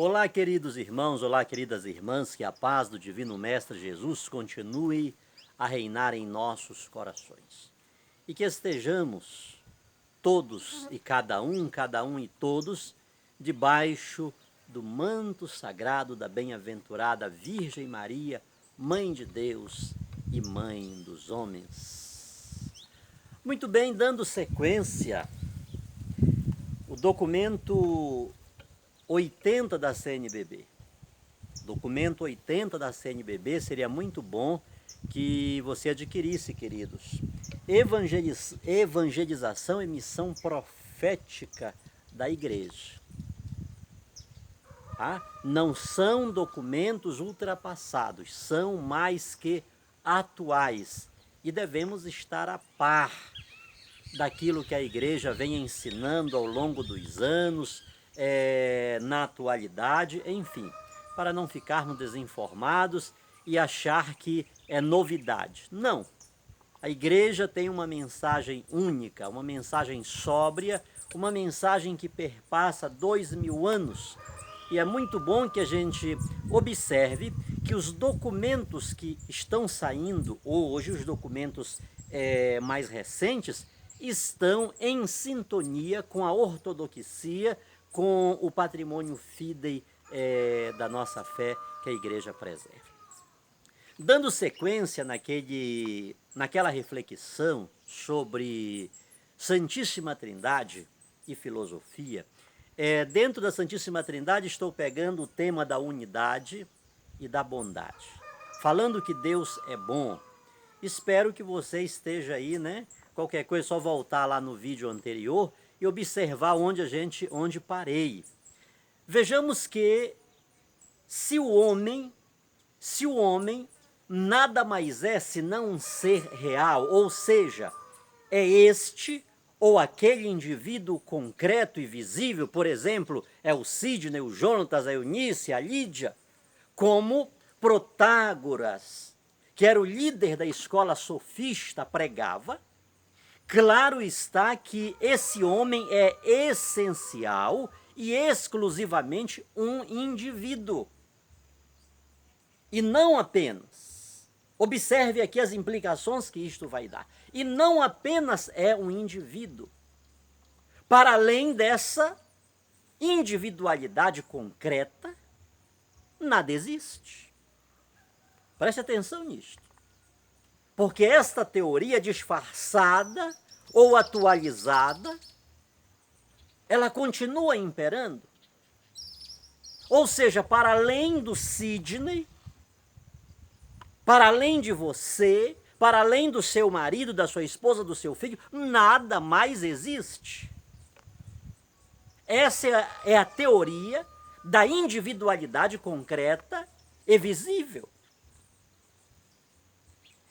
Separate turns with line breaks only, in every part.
Olá, queridos irmãos, olá, queridas irmãs, que a paz do Divino Mestre Jesus continue a reinar em nossos corações. E que estejamos todos e cada um e todos, debaixo do manto sagrado da bem-aventurada Virgem Maria, Mãe de Deus e Mãe dos homens. Muito bem, dando sequência, o documento 80 da CNBB. Documento 80 da CNBB seria muito bom que você adquirisse, queridos. Evangelização e missão profética da igreja. Não são documentos ultrapassados, são mais que atuais e devemos estar a par daquilo que a igreja vem ensinando ao longo dos anos, na atualidade, enfim, para não ficarmos desinformados e achar que é novidade. Não, a igreja tem uma mensagem única, uma mensagem sóbria, uma mensagem que perpassa 2000 anos. E é muito bom que a gente observe que os documentos que estão saindo hoje, os documentos mais recentes, estão em sintonia com a ortodoxia, com o patrimônio fidei da nossa fé que a igreja preserva. Dando sequência naquela reflexão sobre Santíssima Trindade e filosofia, dentro da Santíssima Trindade estou pegando o tema da unidade e da bondade. Falando que Deus é bom, espero que você esteja aí, né? Qualquer coisa é só voltar lá no vídeo anterior e observar onde parei. Vejamos que se o homem nada mais é senão um ser real, ou seja, é este ou aquele indivíduo concreto e visível, por exemplo, é o Sidney, o Jonatas, a Eunice, a Lídia, como Protágoras, que era o líder da escola sofista, pregava. Claro está que esse homem é essencial e exclusivamente um indivíduo. E não apenas, observe aqui as implicações que isto vai dar, e não apenas é um indivíduo. Para além dessa individualidade concreta, nada existe. Preste atenção nisto. Porque esta teoria disfarçada ou atualizada, ela continua imperando. Ou seja, para além do Sidney, para além de você, para além do seu marido, da sua esposa, do seu filho, nada mais existe. Essa é a teoria da individualidade concreta e visível.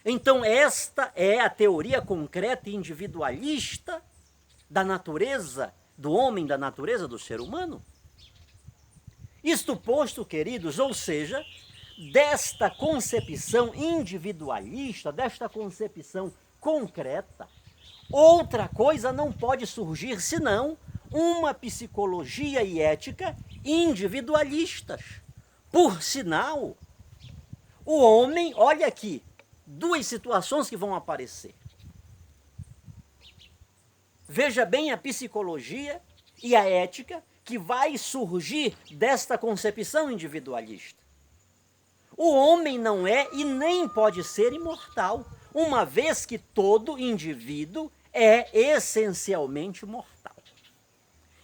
Então esta é a teoria concreta e individualista da natureza do homem, da natureza do ser humano. Isto posto, queridos, ou seja, desta concepção individualista, desta concepção concreta, outra coisa não pode surgir senão uma psicologia e ética individualistas. Por sinal, o homem, olha aqui, duas situações que vão aparecer. Veja bem a psicologia e a ética que vai surgir desta concepção individualista. O homem não é e nem pode ser imortal, uma vez que todo indivíduo é essencialmente mortal.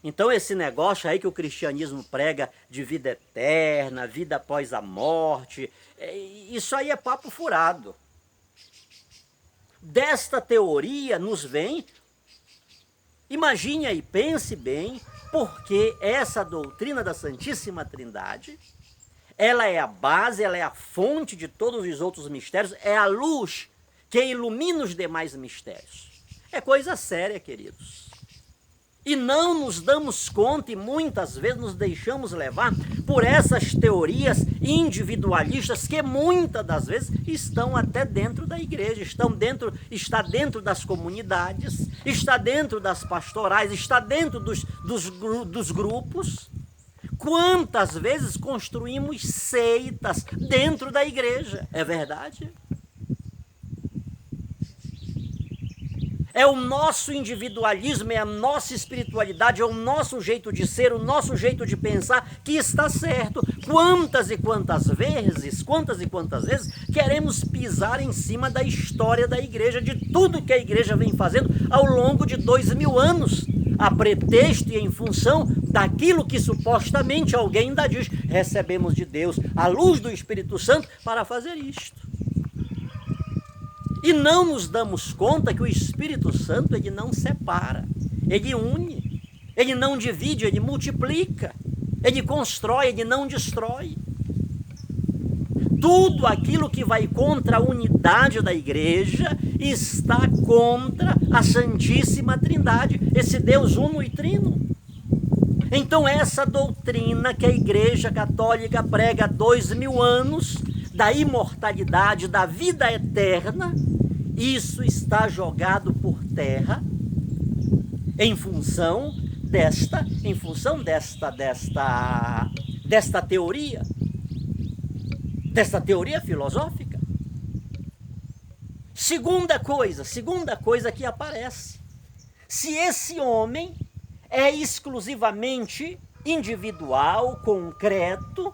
Então esse negócio aí que o cristianismo prega de vida eterna, vida após a morte, isso aí é papo furado. Desta teoria nos vem, imagine aí, pense bem, porque essa doutrina da Santíssima Trindade, ela é a base, ela é a fonte de todos os outros mistérios, é a luz que ilumina os demais mistérios. É coisa séria, queridos. E não nos damos conta e muitas vezes nos deixamos levar por essas teorias individualistas que muitas das vezes estão até dentro da igreja, está dentro das comunidades, está dentro das pastorais, está dentro dos grupos, quantas vezes construímos seitas dentro da igreja? É verdade? É o nosso individualismo, é a nossa espiritualidade, é o nosso jeito de ser, o nosso jeito de pensar que está certo. Quantas e quantas vezes queremos pisar em cima da história da igreja, de tudo que a igreja vem fazendo ao longo de 2000 anos, a pretexto e em função daquilo que supostamente alguém ainda diz, recebemos de Deus a luz do Espírito Santo para fazer isto. E não nos damos conta que o Espírito Santo, ele não separa, ele une, ele não divide, ele multiplica, ele constrói, ele não destrói. Tudo aquilo que vai contra a unidade da igreja está contra a Santíssima Trindade, esse Deus uno e trino. Então essa doutrina que a Igreja Católica prega há 2000 anos, da imortalidade, da vida eterna, isso está jogado por terra em função desta teoria filosófica. Segunda coisa que aparece. Se esse homem é exclusivamente individual, concreto,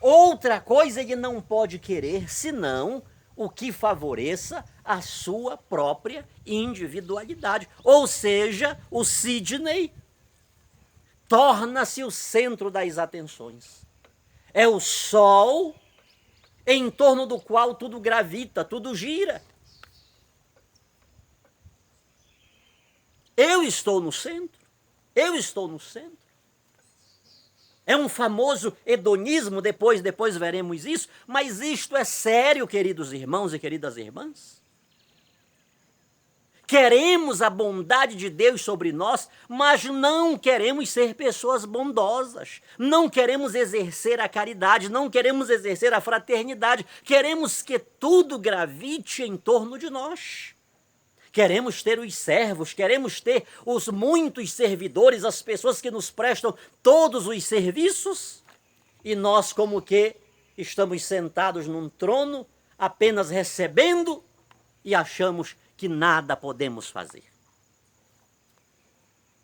outra coisa ele não pode querer, senão o que favoreça a sua própria individualidade. Ou seja, o Sidney torna-se o centro das atenções. É o sol em torno do qual tudo gravita, tudo gira. Eu estou no centro. É um famoso hedonismo, depois veremos isso, mas isto é sério, queridos irmãos e queridas irmãs. Queremos a bondade de Deus sobre nós, mas não queremos ser pessoas bondosas, não queremos exercer a caridade, não queremos exercer a fraternidade, queremos que tudo gravite em torno de nós. Queremos ter os servos, queremos ter os muitos servidores, as pessoas que nos prestam todos os serviços, e nós como que estamos sentados num trono, apenas recebendo, e achamos que nada podemos fazer.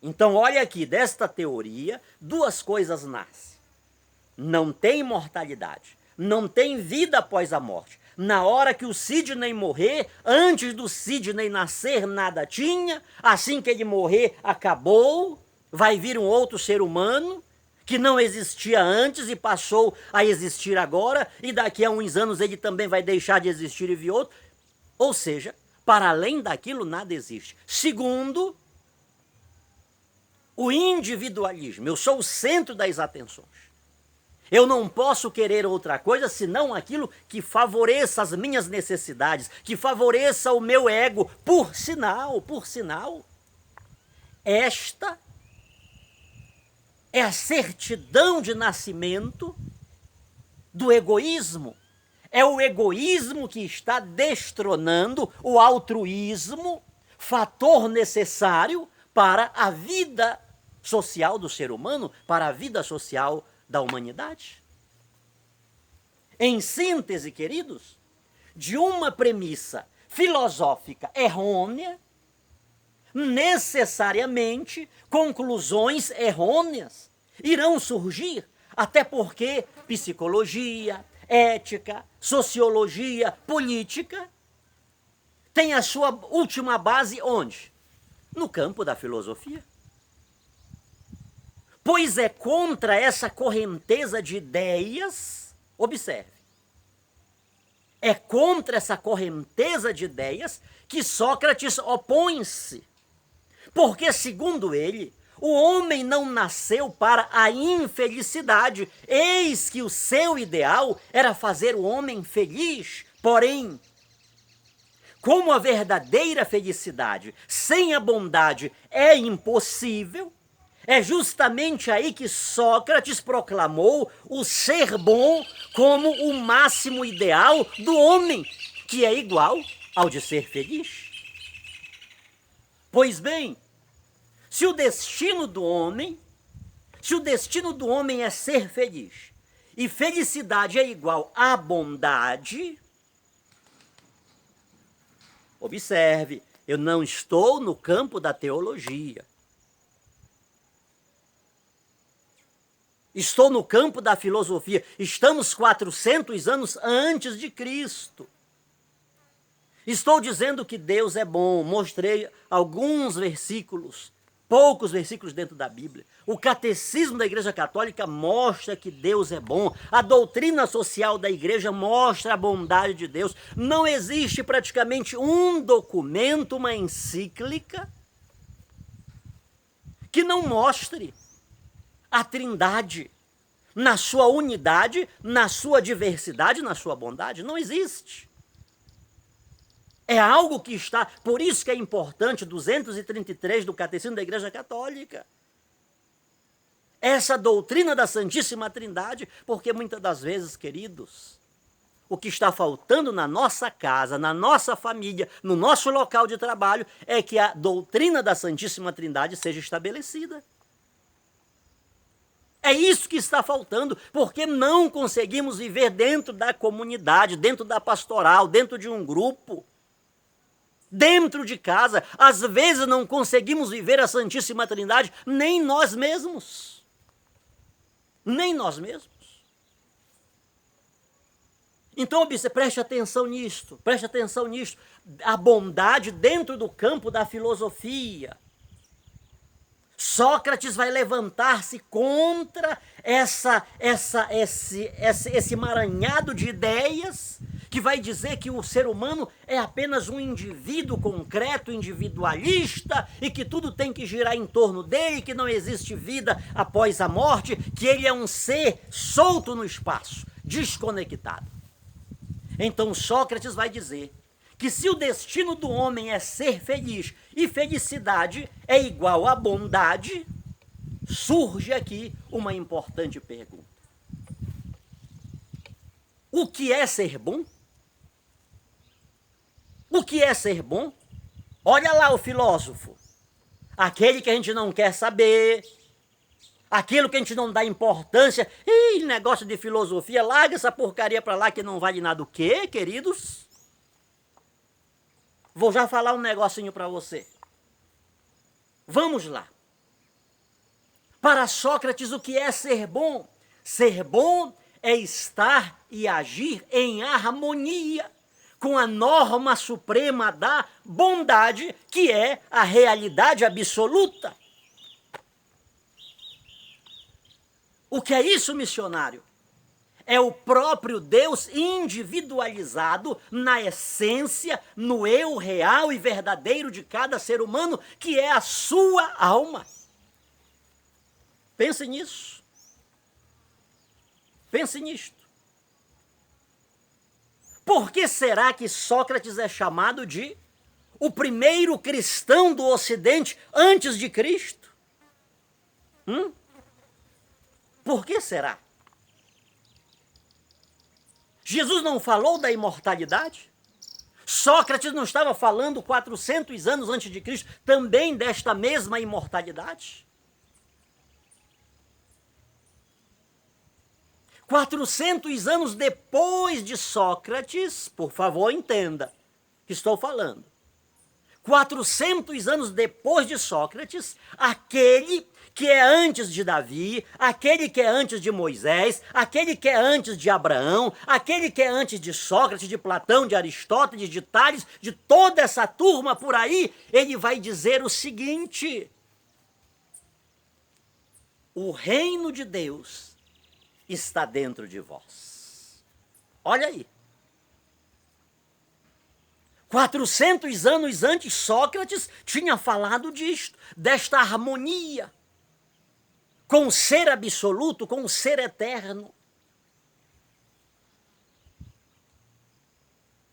Então olha aqui, desta teoria, duas coisas nascem. Não tem imortalidade, não tem vida após a morte. Na hora que o Sidney morrer, antes do Sidney nascer nada tinha, assim que ele morrer acabou, vai vir um outro ser humano que não existia antes e passou a existir agora, e daqui a uns anos ele também vai deixar de existir e vir outro. Ou seja, para além daquilo nada existe. Segundo, o individualismo. Eu sou o centro das atenções. Eu não posso querer outra coisa senão aquilo que favoreça as minhas necessidades, que favoreça o meu ego. Por sinal, esta é a certidão de nascimento do egoísmo. É o egoísmo que está destronando o altruísmo, fator necessário para a vida social do ser humano, para a vida social da humanidade. Em síntese, queridos, de uma premissa filosófica errônea, necessariamente conclusões errôneas irão surgir, até porque psicologia, ética, sociologia, política tem a sua última base onde? No campo da filosofia. Pois é contra essa correnteza de ideias, observe, é contra essa correnteza de ideias que Sócrates opõe-se. Porque, segundo ele, o homem não nasceu para a infelicidade. Eis que o seu ideal era fazer o homem feliz. Porém, como a verdadeira felicidade sem a bondade é impossível, é justamente aí que Sócrates proclamou o ser bom como o máximo ideal do homem, que é igual ao de ser feliz. Pois bem, se o destino do homem, Se o destino do homem é ser feliz, e felicidade é igual a bondade, observe, eu não estou no campo da teologia. Estou no campo da filosofia. Estamos 400 anos antes de Cristo. Estou dizendo que Deus é bom. Mostrei alguns versículos, poucos versículos dentro da Bíblia. O catecismo da Igreja Católica mostra que Deus é bom. A doutrina social da Igreja mostra a bondade de Deus. Não existe praticamente um documento, uma encíclica, que não mostre a Trindade na sua unidade, na sua diversidade, na sua bondade. Não existe. É algo que está... Por isso que é importante 233 do Catecismo da Igreja Católica. Essa doutrina da Santíssima Trindade, porque muitas das vezes, queridos, o que está faltando na nossa casa, na nossa família, no nosso local de trabalho, é que a doutrina da Santíssima Trindade seja estabelecida. É isso que está faltando, porque não conseguimos viver dentro da comunidade, dentro da pastoral, dentro de um grupo, dentro de casa. Às vezes não conseguimos viver a Santíssima Trindade nem nós mesmos. Nem nós mesmos. Então, preste atenção nisto, preste atenção nisto. A bondade dentro do campo da filosofia. Sócrates vai levantar-se contra esse emaranhado de ideias que vai dizer que o ser humano é apenas um indivíduo concreto, individualista, e que tudo tem que girar em torno dele, que não existe vida após a morte, que ele é um ser solto no espaço, desconectado. Então Sócrates vai dizer que se o destino do homem é ser feliz e felicidade é igual a bondade, surge aqui uma importante pergunta. O que é ser bom? O que é ser bom? Olha lá o filósofo, aquele que a gente não quer saber, aquilo que a gente não dá importância. Ih, negócio de filosofia, larga essa porcaria para lá que não vale nada. O quê, queridos? Vou já falar um negocinho para você. Vamos lá. Para Sócrates, o que é ser bom? Ser bom é estar e agir em harmonia com a norma suprema da bondade, que é a realidade absoluta. O que é isso, missionário? É o próprio Deus individualizado na essência, no eu real e verdadeiro de cada ser humano, que é a sua alma. Pense nisso. Pense nisto. Por que será que Sócrates é chamado de o primeiro cristão do Ocidente antes de Cristo? Por que será? Jesus não falou da imortalidade? Sócrates não estava falando 400 anos antes de Cristo também desta mesma imortalidade? 400 anos depois de Sócrates, por favor, entenda o que estou falando. 400 anos depois de Sócrates, aquele que é antes de Davi, aquele que é antes de Moisés, aquele que é antes de Abraão, aquele que é antes de Sócrates, de Platão, de Aristóteles, de Tales, de toda essa turma por aí, ele vai dizer o seguinte: o reino de Deus está dentro de vós. Olha aí. 400 anos antes, Sócrates tinha falado disto, desta harmonia com o ser absoluto, com o ser eterno.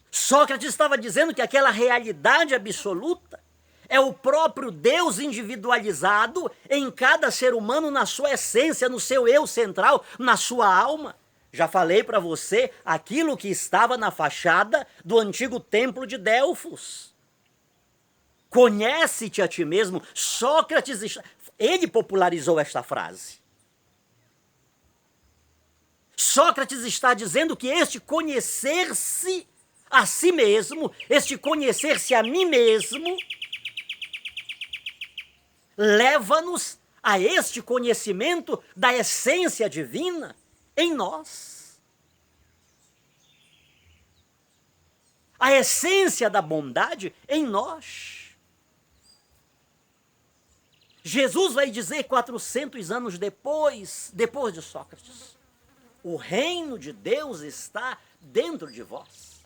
Sócrates estava dizendo que aquela realidade absoluta é o próprio Deus individualizado em cada ser humano, na sua essência, no seu eu central, na sua alma. Já falei para você aquilo que estava na fachada do antigo templo de Delfos. Conhece-te a ti mesmo. Sócrates, ele popularizou esta frase. Sócrates está dizendo que este conhecer-se a si mesmo, este conhecer-se a mim mesmo, leva-nos a este conhecimento da essência divina em nós. A essência da bondade em nós. Jesus vai dizer 400 anos depois de Sócrates, o reino de Deus está dentro de vós.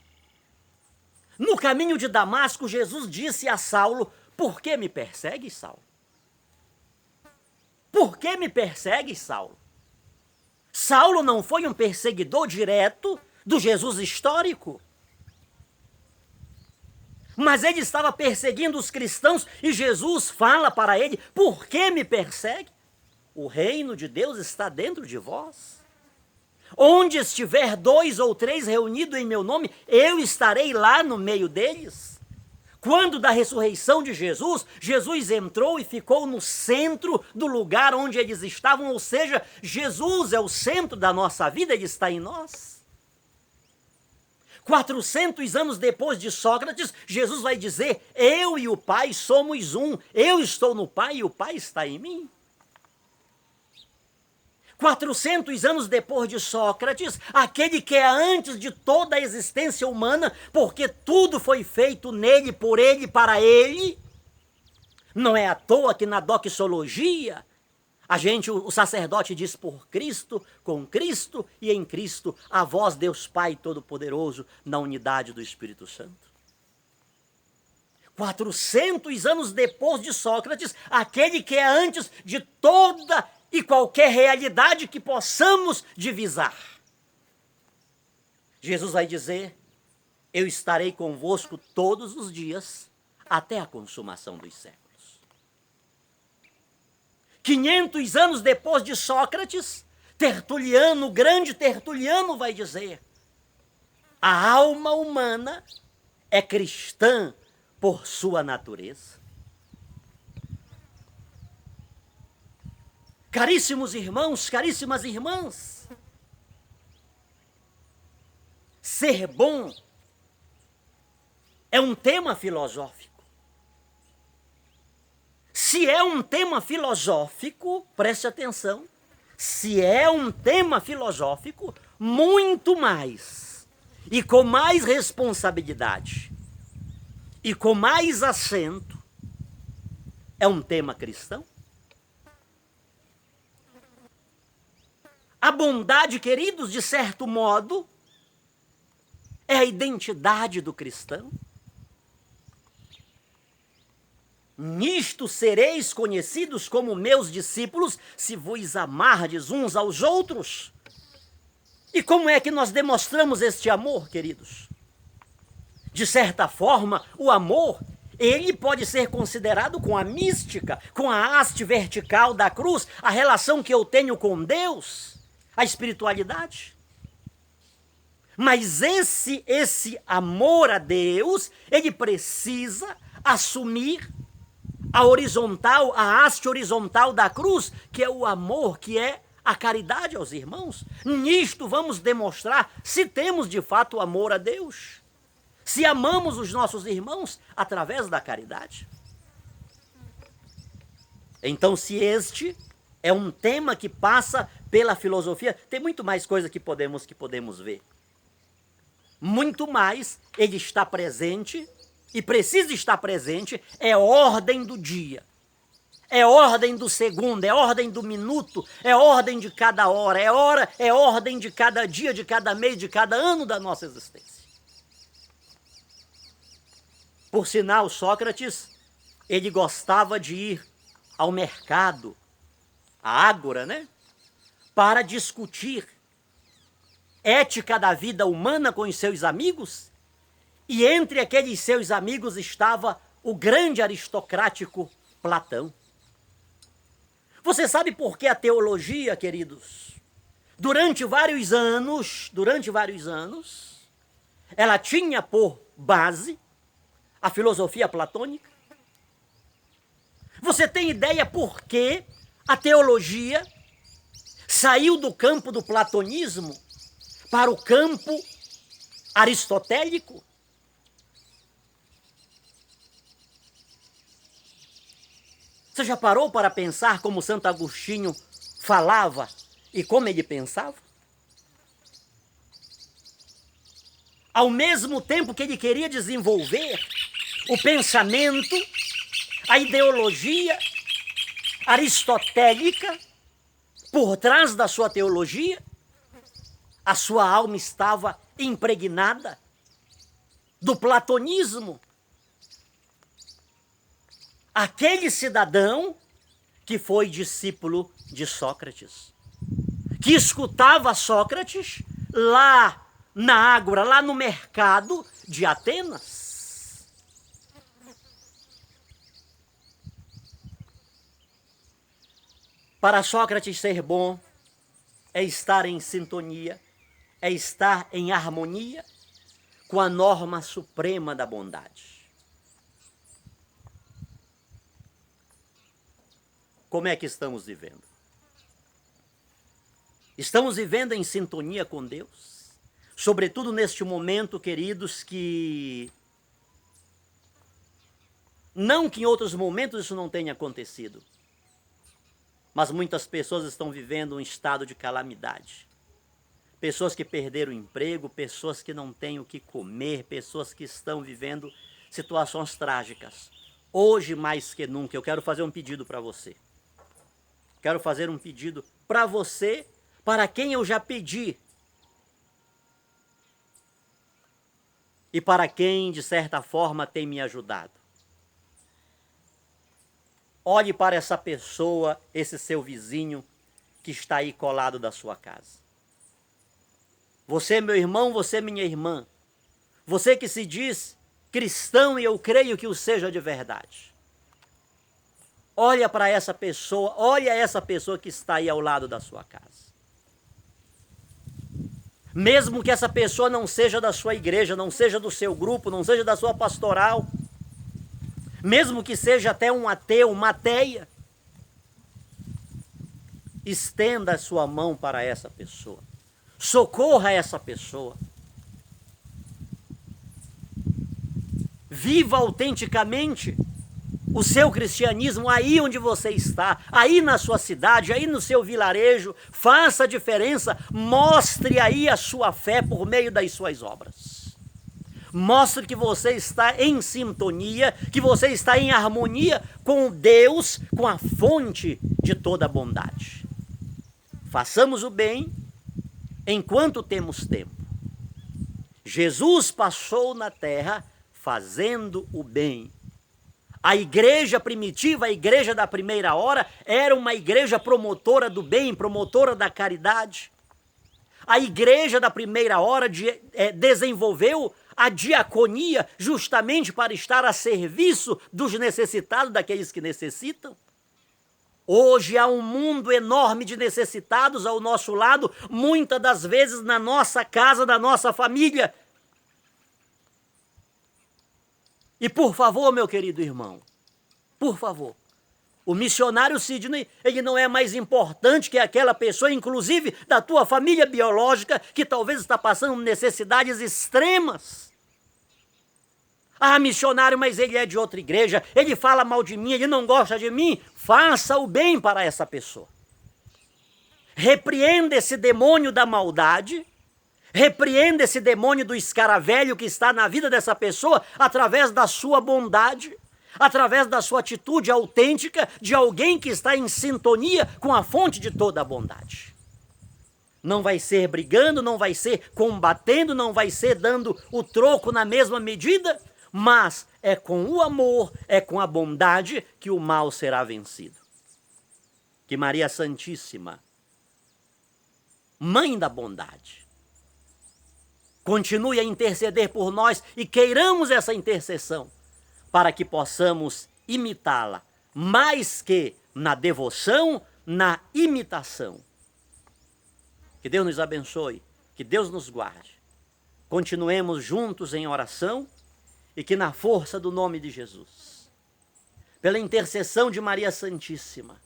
No caminho de Damasco, Jesus disse a Saulo: por que me persegues, Saulo? Por que me persegues, Saulo? Saulo não foi um perseguidor direto do Jesus histórico, mas ele estava perseguindo os cristãos e Jesus fala para ele: por que me persegue? O reino de Deus está dentro de vós. Onde estiver 2 ou 3 reunidos em meu nome, eu estarei lá no meio deles. Quando da ressurreição de Jesus, Jesus entrou e ficou no centro do lugar onde eles estavam, ou seja, Jesus é o centro da nossa vida, ele está em nós. 400 anos depois de Sócrates, Jesus vai dizer: eu e o Pai somos um, eu estou no Pai e o Pai está em mim. 400 anos depois de Sócrates, aquele que é antes de toda a existência humana, porque tudo foi feito nele, por ele, para ele. Não é à toa que na doxologia, o sacerdote diz: por Cristo, com Cristo e em Cristo, a vós Deus Pai Todo-Poderoso, na unidade do Espírito Santo. 400 anos depois de Sócrates, aquele que é antes de toda e qualquer realidade que possamos divisar. Jesus vai dizer: eu estarei convosco todos os dias, até a consumação dos séculos. 500 anos depois de Sócrates, Tertuliano, o grande Tertuliano, vai dizer: a alma humana é cristã por sua natureza. Caríssimos irmãos, caríssimas irmãs, ser bom é um tema filosófico. Se é um tema filosófico, preste atenção, se é um tema filosófico, muito mais, e com mais responsabilidade, e com mais acento, é um tema cristão. A bondade, queridos, de certo modo, é a identidade do cristão. Nisto sereis conhecidos como meus discípulos, se vos amardes uns aos outros. E como é que nós demonstramos este amor, queridos? De certa forma, o amor, ele pode ser considerado com a mística, com a haste vertical da cruz, a relação que eu tenho com Deus, a espiritualidade. Mas esse amor a Deus, ele precisa assumir a horizontal, a haste horizontal da cruz, que é o amor, que é a caridade aos irmãos. Nisto vamos demonstrar se temos de fato amor a Deus, se amamos os nossos irmãos através da caridade. Então, se este é um tema que passa pela filosofia, tem muito mais coisa que podemos ver. Muito mais, ele está presente e precisa estar presente, é ordem do dia, é ordem do segundo, é ordem do minuto, é ordem de cada hora, é ordem de cada dia, de cada mês, de cada ano da nossa existência. Por sinal, Sócrates, ele gostava de ir ao mercado, a ágora, né? Para discutir ética da vida humana com os seus amigos, e entre aqueles seus amigos estava o grande aristocrático Platão. Você sabe por que a teologia, queridos, durante vários anos, ela tinha por base a filosofia platônica? Você tem ideia por que a teologia saiu do campo do platonismo para o campo aristotélico. Você já parou para pensar como Santo Agostinho falava e como ele pensava? Ao mesmo tempo que ele queria desenvolver o pensamento, a ideologia aristotélica por trás da sua teologia, a sua alma estava impregnada do platonismo. Aquele cidadão que foi discípulo de Sócrates, que escutava Sócrates lá na ágora, lá no mercado de Atenas. Para Sócrates ser bom é estar em sintonia, é estar em harmonia com a norma suprema da bondade. Como é que estamos vivendo? Estamos vivendo em sintonia com Deus? Sobretudo neste momento, queridos, que não que em outros momentos isso não tenha acontecido, mas muitas pessoas estão vivendo um estado de calamidade. Pessoas que perderam o emprego, pessoas que não têm o que comer, pessoas que estão vivendo situações trágicas. Hoje, mais que nunca, eu quero fazer um pedido para você. Quero fazer um pedido para você, para quem eu já pedi. E para quem, de certa forma, tem me ajudado. Olhe para essa pessoa, esse seu vizinho, que está aí colado da sua casa. Você, meu irmão, você, minha irmã. Você que se diz cristão e eu creio que o seja de verdade. Olha para essa pessoa, olha essa pessoa que está aí ao lado da sua casa. Mesmo que essa pessoa não seja da sua igreja, não seja do seu grupo, não seja da sua pastoral, mesmo que seja até um ateu, uma ateia, estenda a sua mão para essa pessoa. Socorra essa pessoa. Viva autenticamente o seu cristianismo aí onde você está, aí na sua cidade, aí no seu vilarejo. Faça a diferença, mostre aí a sua fé por meio das suas obras. Mostre que você está em sintonia, que você está em harmonia com Deus, com a fonte de toda a bondade. Façamos o bem enquanto temos tempo. Jesus passou na terra fazendo o bem. A igreja primitiva, a igreja da primeira hora, era uma igreja promotora do bem, promotora da caridade. A igreja da primeira hora desenvolveu a diaconia justamente para estar a serviço dos necessitados, daqueles que necessitam. Hoje há um mundo enorme de necessitados ao nosso lado, muitas das vezes na nossa casa, na nossa família. E por favor, meu querido irmão, por favor, o missionário Sidney, ele não é mais importante que aquela pessoa, inclusive da tua família biológica, que talvez está passando necessidades extremas. Ah, missionário, mas ele é de outra igreja, ele fala mal de mim, ele não gosta de mim. Faça o bem para essa pessoa. Repreenda esse demônio da maldade, repreenda esse demônio do escaravelho que está na vida dessa pessoa através da sua bondade, através da sua atitude autêntica de alguém que está em sintonia com a fonte de toda a bondade. Não vai ser brigando, não vai ser combatendo, não vai ser dando o troco na mesma medida, mas é com o amor, é com a bondade que o mal será vencido. Que Maria Santíssima, Mãe da bondade, continue a interceder por nós e queiramos essa intercessão para que possamos imitá-la, mais que na devoção, na imitação. Que Deus nos abençoe, que Deus nos guarde. Continuemos juntos em oração e que na força do nome de Jesus, pela intercessão de Maria Santíssima,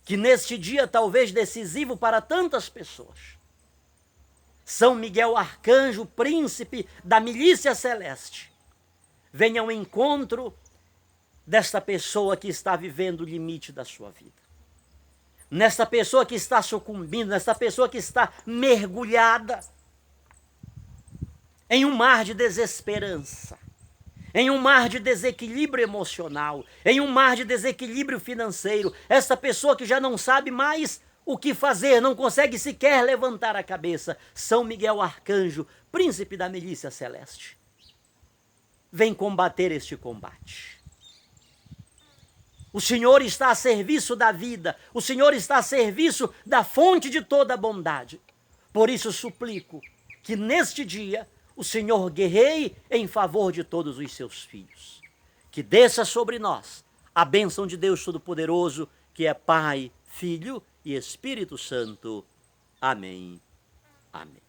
que neste dia talvez decisivo para tantas pessoas, São Miguel Arcanjo, príncipe da milícia celeste, venha ao encontro desta pessoa que está vivendo o limite da sua vida. Nesta pessoa que está sucumbindo, nesta pessoa que está mergulhada em um mar de desesperança, em um mar de desequilíbrio emocional, em um mar de desequilíbrio financeiro, esta pessoa que já não sabe mais o que fazer, não consegue sequer levantar a cabeça. São Miguel Arcanjo, príncipe da milícia celeste, vem combater este combate. O Senhor está a serviço da vida, o Senhor está a serviço da fonte de toda a bondade. Por isso suplico que neste dia o Senhor guerreie em favor de todos os seus filhos. Que desça sobre nós a bênção de Deus Todo-Poderoso, que é Pai, Filho e Espírito Santo. Amém. Amém.